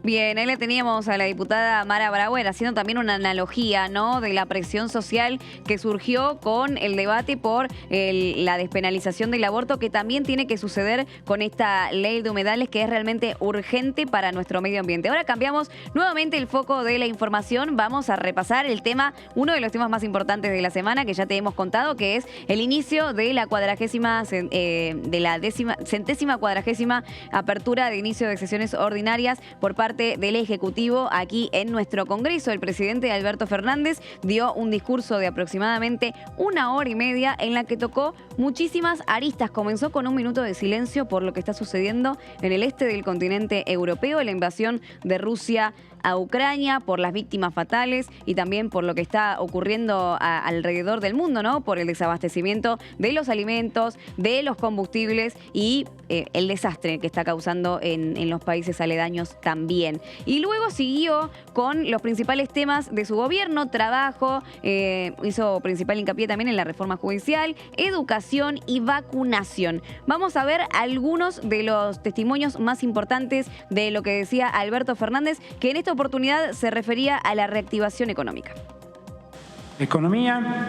Bien, ahí le teníamos a la diputada Mara Brauer haciendo también una analogía, ¿no?, de la presión social que surgió con el debate por la despenalización del aborto, que también tiene que suceder con esta ley de humedales que es realmente urgente para nuestro medio ambiente. Ahora cambiamos nuevamente el foco de la información. Vamos a repasar el tema, uno de los temas más importantes de la semana que ya te hemos contado, que es el inicio de la centésima cuadragésima apertura de inicio de sesiones ordinarias por parte del Ejecutivo aquí en nuestro Congreso. El presidente Alberto Fernández dio un discurso de aproximadamente 1 hora y media en la que tocó muchísimas aristas. Comenzó con 1 minuto de silencio por lo que está sucediendo en el este del continente europeo, la invasión de Rusia a Ucrania, por las víctimas fatales y también por lo que está ocurriendo alrededor del mundo, ¿no? Por el desabastecimiento de los alimentos, de los combustibles y el desastre que está causando en los países aledaños también. Y luego siguió con los principales temas de su gobierno: trabajo, hizo principal hincapié también en la reforma judicial, educación y vacunación. Vamos a ver algunos de los testimonios más importantes de lo que decía Alberto Fernández, que en esta oportunidad se refería a la reactivación económica. La economía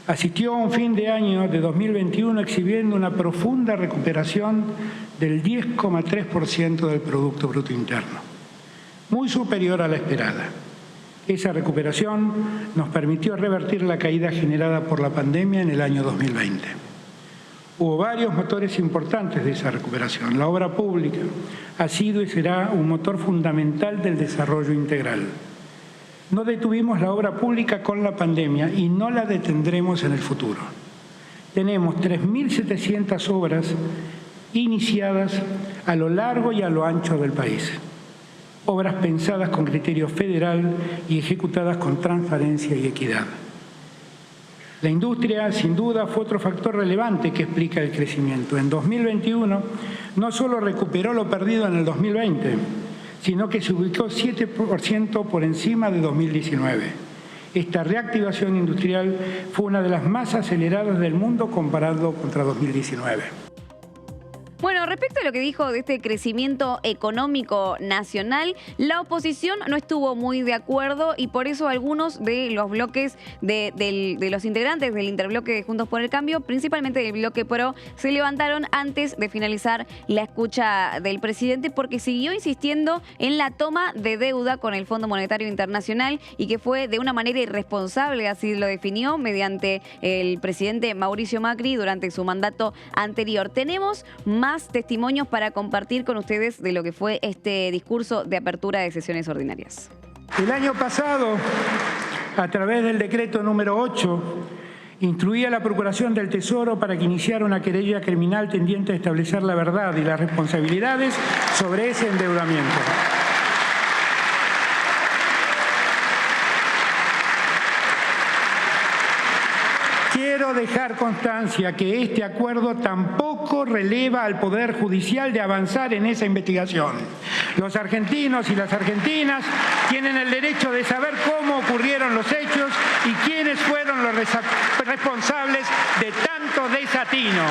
asistió a un fin de año de 2021 exhibiendo una profunda recuperación del 10,3% del Producto Bruto Interno, muy superior a la esperada. Esa recuperación nos permitió revertir la caída generada por la pandemia en el año 2020. Hubo varios motores importantes de esa recuperación. La obra pública ha sido y será un motor fundamental del desarrollo integral. No detuvimos la obra pública con la pandemia y no la detendremos en el futuro. Tenemos 3.700 obras iniciadas a lo largo y a lo ancho del país. Obras pensadas con criterio federal y ejecutadas con transparencia y equidad. La industria, sin duda, fue otro factor relevante que explica el crecimiento. En 2021 no solo recuperó lo perdido en el 2020, sino que se ubicó 7% por encima de 2019. Esta reactivación industrial fue una de las más aceleradas del mundo comparado contra 2019. Bueno, Bueno, respecto a lo que dijo de este crecimiento económico nacional, la oposición no estuvo muy de acuerdo y por eso algunos de los bloques de los integrantes del interbloque de Juntos por el Cambio, principalmente del bloque PRO, se levantaron antes de finalizar la escucha del presidente porque siguió insistiendo en la toma de deuda con el Fondo Monetario Internacional y que fue de una manera irresponsable, así lo definió, mediante el presidente Mauricio Macri durante su mandato anterior. Tenemos más testimonios para compartir con ustedes de lo que fue este discurso de apertura de sesiones ordinarias. El año pasado, a través del decreto número 8, instruía a la Procuración del Tesoro para que iniciara una querella criminal tendiente a establecer la verdad y las responsabilidades sobre ese endeudamiento. Quiero dejar constancia que este acuerdo tampoco releva al Poder Judicial de avanzar en esa investigación. Los argentinos y las argentinas tienen el derecho de saber cómo ocurrieron los hechos y quiénes fueron los responsables de tanto desatino.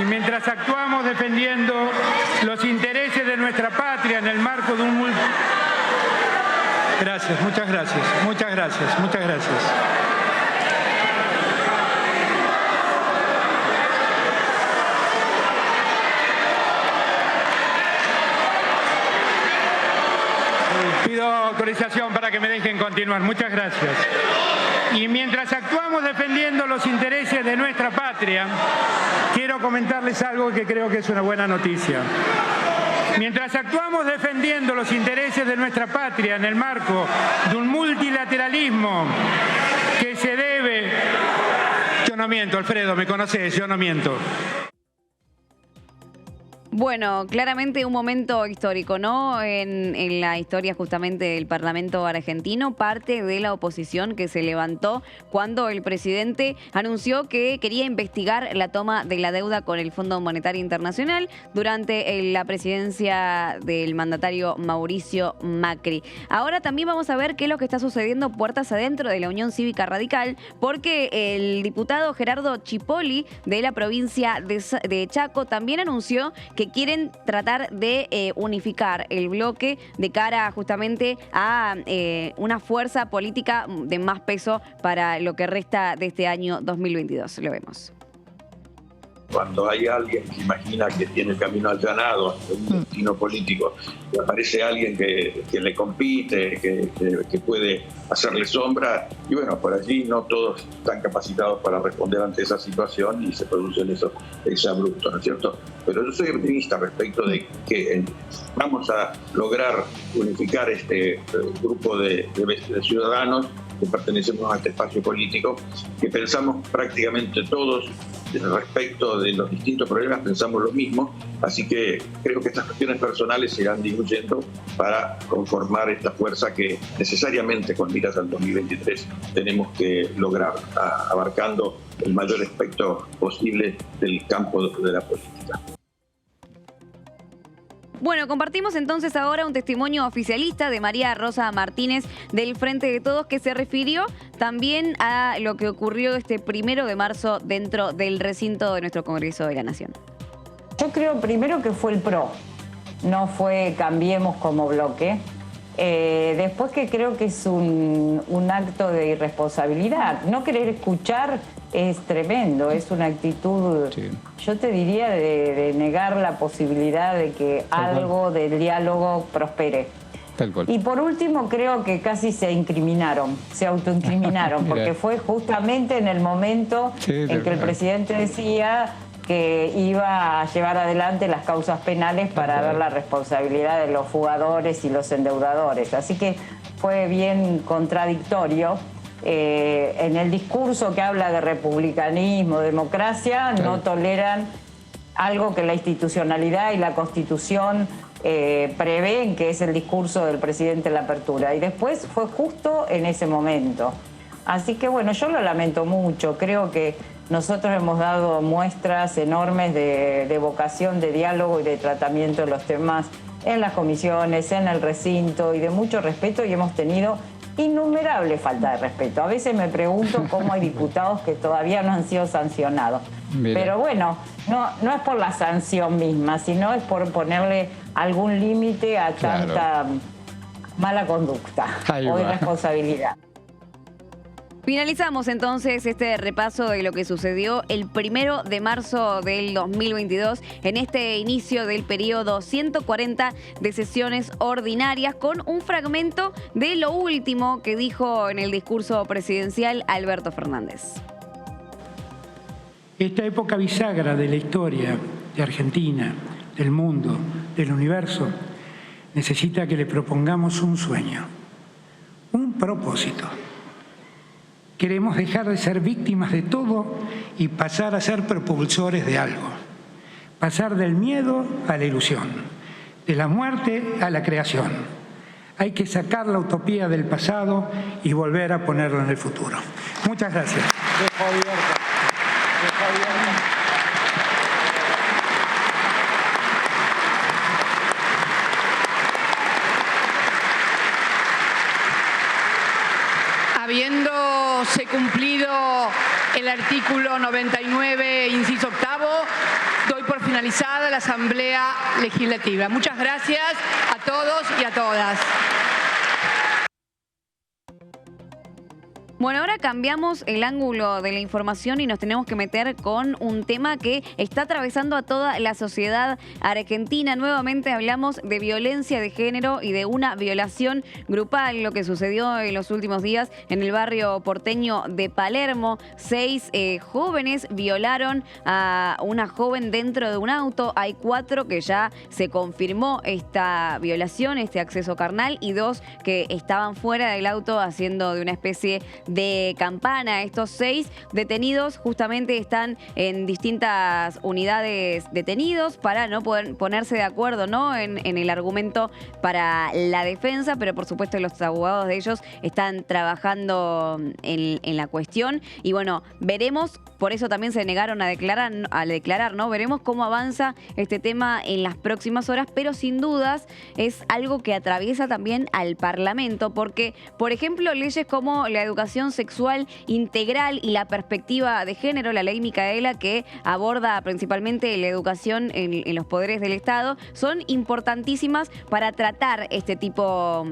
Mientras actuamos defendiendo los intereses de nuestra patria en el marco de un... Gracias, muchas gracias, muchas gracias, muchas gracias. Pido autorización para que me dejen continuar. Muchas gracias. Y mientras actuamos defendiendo los intereses de nuestra patria, quiero comentarles algo que creo que es una buena noticia. Mientras actuamos defendiendo los intereses de nuestra patria en el marco de un multilateralismo que se debe... Yo no miento, Alfredo, me conoces, yo no miento. Bueno, claramente un momento histórico, ¿no? En la historia justamente del Parlamento argentino, parte de la oposición que se levantó cuando el presidente anunció que quería investigar la toma de la deuda con el Fondo Monetario Internacional durante la presidencia del mandatario Mauricio Macri. Ahora también vamos a ver qué es lo que está sucediendo puertas adentro de la Unión Cívica Radical, porque el diputado Gerardo Chipoli de la provincia de Chaco también anunció que quieren tratar de unificar el bloque de cara justamente a una fuerza política de más peso para lo que resta de este año 2022. Lo vemos. Cuando hay alguien que imagina que tiene el camino allanado, un destino político, y aparece alguien que le compite, que puede hacerle sombra, y bueno, por allí no todos están capacitados para responder ante esa situación y se producen esos abruptos, ¿no es cierto? Pero yo soy optimista respecto de que vamos a lograr unificar este grupo de ciudadanos que pertenecemos a este espacio político, que pensamos prácticamente todos respecto de los distintos problemas, pensamos lo mismo, así que creo que estas cuestiones personales se irán diluyendo para conformar esta fuerza que necesariamente con miras al 2023 tenemos que lograr, abarcando el mayor espectro posible del campo de la política. Bueno, compartimos entonces ahora un testimonio oficialista de María Rosa Martínez del Frente de Todos, que se refirió también a lo que ocurrió este 1 de marzo dentro del recinto de nuestro Congreso de la Nación. Yo creo primero que fue el PRO, no fue Cambiemos como bloque. Después que creo que es un acto de irresponsabilidad. No querer escuchar es tremendo, es una actitud, sí, yo te diría, de negar la posibilidad de que algo del diálogo prospere. Tal cual. Y por último, creo que casi se autoincriminaron, porque fue justamente en el momento en que el presidente decía que iba a llevar adelante las causas penales para ver la responsabilidad de los fugadores y los endeudadores. Así que fue bien contradictorio. En el discurso que habla de republicanismo, democracia, no toleran algo que la institucionalidad y la Constitución prevén, que es el discurso del presidente en la apertura. Y después fue justo en ese momento. Así que bueno, yo lo lamento mucho. Creo que nosotros hemos dado muestras enormes de vocación de diálogo y de tratamiento de los temas en las comisiones, en el recinto, y de mucho respeto, y hemos tenido innumerable falta de respeto. A veces me pregunto cómo hay diputados que todavía no han sido sancionados. Mira. Pero bueno, no es por la sanción misma, sino es por ponerle algún límite a tanta mala conducta o irresponsabilidad. Finalizamos entonces este repaso de lo que sucedió el 1 de marzo del 2022 en este inicio del periodo 140 de sesiones ordinarias, con un fragmento de lo último que dijo en el discurso presidencial Alberto Fernández. Esta época bisagra de la historia de Argentina, del mundo, del universo, necesita que le propongamos un sueño, un propósito. Queremos dejar de ser víctimas de todo y pasar a ser propulsores de algo. Pasar del miedo a la ilusión, de la muerte a la creación. Hay que sacar la utopía del pasado y volver a ponerla en el futuro. Muchas gracias. Habiéndose cumplido el artículo 99, inciso octavo, doy por finalizada la Asamblea Legislativa. Muchas gracias a todos y a todas. Bueno, ahora cambiamos el ángulo de la información y nos tenemos que meter con un tema que está atravesando a toda la sociedad argentina. Nuevamente hablamos de violencia de género y de una violación grupal, lo que sucedió en los últimos días en el barrio porteño de Palermo. 6 jóvenes violaron a una joven dentro de un auto. Hay 4 que ya se confirmó esta violación, este acceso carnal, y 2 que estaban fuera del auto haciendo de una especie de campana. Estos 6 detenidos justamente están en distintas unidades detenidos para no poder ponerse de acuerdo, ¿no?, en el argumento para la defensa, pero por supuesto los abogados de ellos están trabajando en la cuestión. Y bueno, veremos, por eso también se negaron a declarar, ¿no? Veremos cómo avanza este tema en las próximas horas, pero sin dudas es algo que atraviesa también al Parlamento, porque, por ejemplo, leyes como la educación sexual integral y la perspectiva de género, la ley Micaela, que aborda principalmente la educación en los poderes del Estado, son importantísimas para tratar este tipo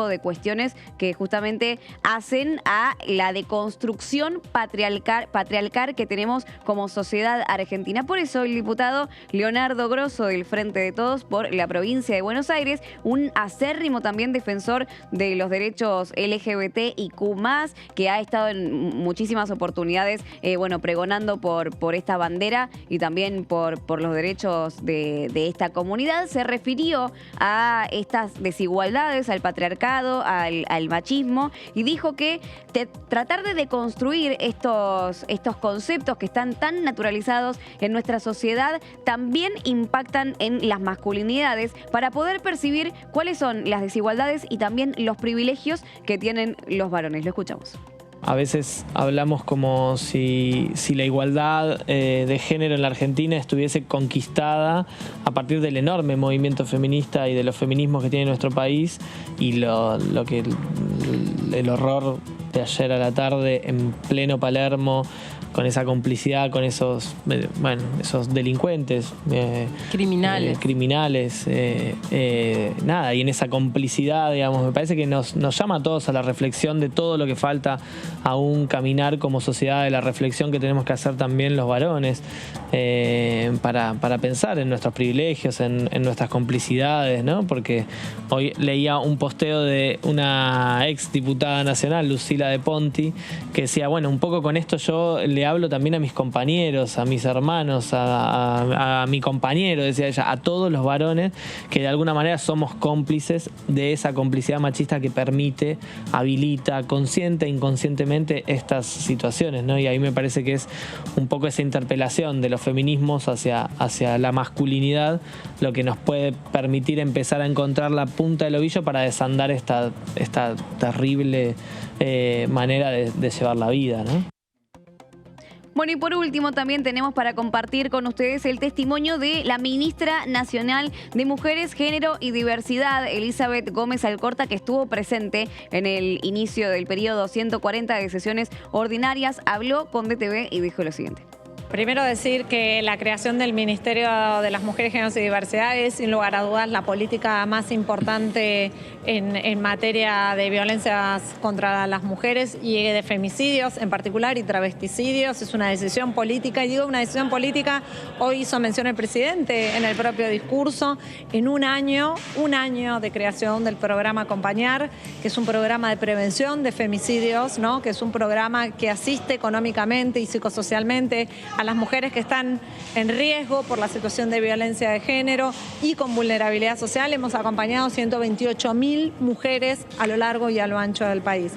de cuestiones que justamente hacen a la deconstrucción patriarcal que tenemos como sociedad argentina. Por eso el diputado Leonardo Grosso, del Frente de Todos por la provincia de Buenos Aires, un acérrimo también defensor de los derechos LGBTIQ+, que ha estado en muchísimas oportunidades pregonando por esta bandera y también por los derechos de esta comunidad, se refirió a estas desigualdades, al patriarcado, al machismo, y dijo que tratar de deconstruir estos conceptos que están tan naturalizados en nuestra sociedad también impactan en las masculinidades, para poder percibir cuáles son las desigualdades y también los privilegios que tienen los varones. Lo escuchamos. A veces hablamos como si la igualdad de género en la Argentina estuviese conquistada a partir del enorme movimiento feminista y de los feminismos que tiene nuestro país, y el horror de ayer a la tarde en pleno Palermo, con esa complicidad con esos delincuentes. Criminales. Nada, y en esa complicidad, digamos, me parece que nos llama a todos a la reflexión de todo lo que falta aún caminar como sociedad, de la reflexión que tenemos que hacer también los varones, para pensar en nuestros privilegios, en nuestras complicidades, ¿no? Porque hoy leía un posteo de una ex diputada nacional, Lucila de Ponti, que decía, bueno, un poco con esto yo le hablo también a mis compañeros, a mis hermanos, a mi compañero, decía ella, a todos los varones, que de alguna manera somos cómplices de esa complicidad machista que permite, habilita, consciente e inconscientemente estas situaciones, ¿no? Y ahí me parece que es un poco esa interpelación de los feminismos hacia la masculinidad lo que nos puede permitir empezar a encontrar la punta del ovillo para desandar esta terrible manera de llevar la vida, ¿no? Bueno, y por último también tenemos para compartir con ustedes el testimonio de la ministra nacional de Mujeres, Género y Diversidad, Elizabeth Gómez Alcorta, que estuvo presente en el inicio del periodo 140 de sesiones ordinarias. Habló con DTV y dijo lo siguiente. Primero decir que la creación del Ministerio de las Mujeres, Géneros y Diversidad es, sin lugar a dudas, la política más importante en materia de violencias contra las mujeres y de femicidios en particular y travesticidios. Es una decisión política, y digo una decisión política, hoy hizo mención el presidente en el propio discurso, en un año de creación del programa Acompañar, que es un programa de prevención de femicidios, ¿no? Que es un programa que asiste económicamente y psicosocialmente a las mujeres que están en riesgo por la situación de violencia de género y con vulnerabilidad social. Hemos acompañado 128.000 mujeres a lo largo y a lo ancho del país.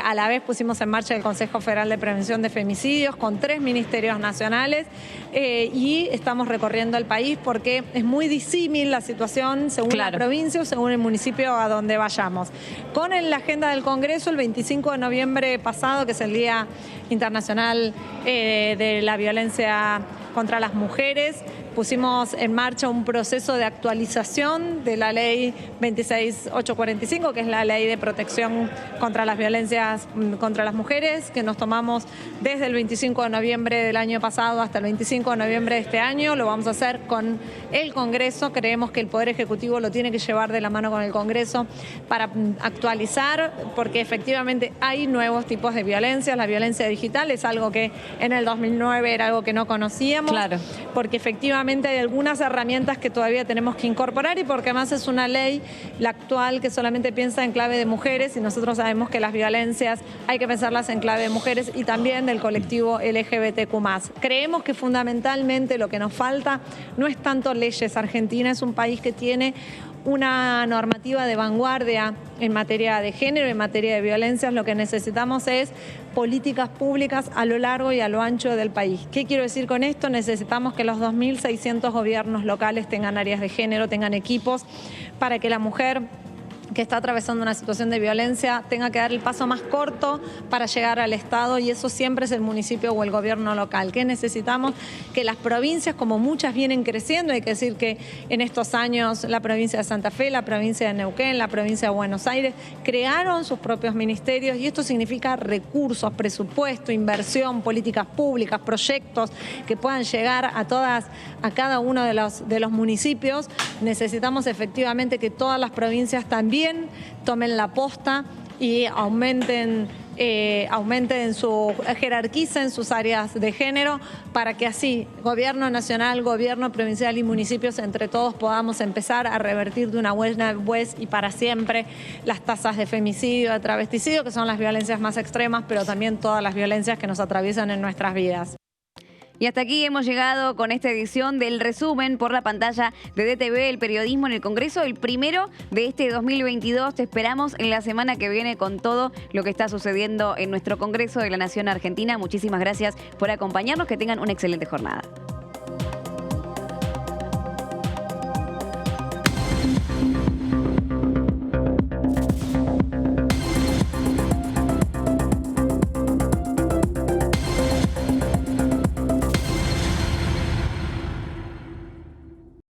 A la vez pusimos en marcha el Consejo Federal de Prevención de Femicidios con 3 ministerios nacionales y estamos recorriendo el país porque es muy disímil la situación según la provincia o según el municipio a donde vayamos. Con la agenda del Congreso, el 25 de noviembre pasado, que es el Día Internacional de la Violencia contra las Mujeres, pusimos en marcha un proceso de actualización de la ley 26845, que es la ley de protección contra las violencias contra las mujeres, que nos tomamos desde el 25 de noviembre del año pasado hasta el 25 de noviembre de este año. Lo vamos a hacer con el Congreso. Creemos que el Poder Ejecutivo lo tiene que llevar de la mano con el Congreso para actualizar, porque efectivamente hay nuevos tipos de violencia. La violencia digital es algo que en el 2009 era algo que no conocíamos, porque efectivamente hay algunas herramientas que todavía tenemos que incorporar y porque además es una ley, la actual, que solamente piensa en clave de mujeres, y nosotros sabemos que las violencias hay que pensarlas en clave de mujeres y también del colectivo LGBTQ+. Creemos que fundamentalmente lo que nos falta no es tanto leyes. Argentina es un país que tiene una normativa de vanguardia en materia de género, en materia de violencias. Lo que necesitamos es políticas públicas a lo largo y a lo ancho del país. ¿Qué quiero decir con esto? Necesitamos que los 2.600 gobiernos locales tengan áreas de género, tengan equipos para que la mujer que está atravesando una situación de violencia tenga que dar el paso más corto para llegar al Estado, y eso siempre es el municipio o el gobierno local. ¿Qué necesitamos? Que las provincias, como muchas vienen creciendo, hay que decir que en estos años la provincia de Santa Fe, la provincia de Neuquén, la provincia de Buenos Aires crearon sus propios ministerios, y esto significa recursos, presupuesto, inversión, políticas públicas, proyectos que puedan llegar a cada uno de los municipios. Necesitamos efectivamente que todas las provincias también tomen la posta y jerarquicen sus áreas de género, para que así gobierno nacional, gobierno provincial y municipios, entre todos podamos empezar a revertir de una buena vez y para siempre las tasas de femicidio, de travesticidio, que son las violencias más extremas, pero también todas las violencias que nos atraviesan en nuestras vidas. Y hasta aquí hemos llegado con esta edición del resumen por la pantalla de DTV, el periodismo en el Congreso, el primero de este 2022. Te esperamos en la semana que viene con todo lo que está sucediendo en nuestro Congreso de la Nación Argentina. Muchísimas gracias por acompañarnos. Que tengan una excelente jornada.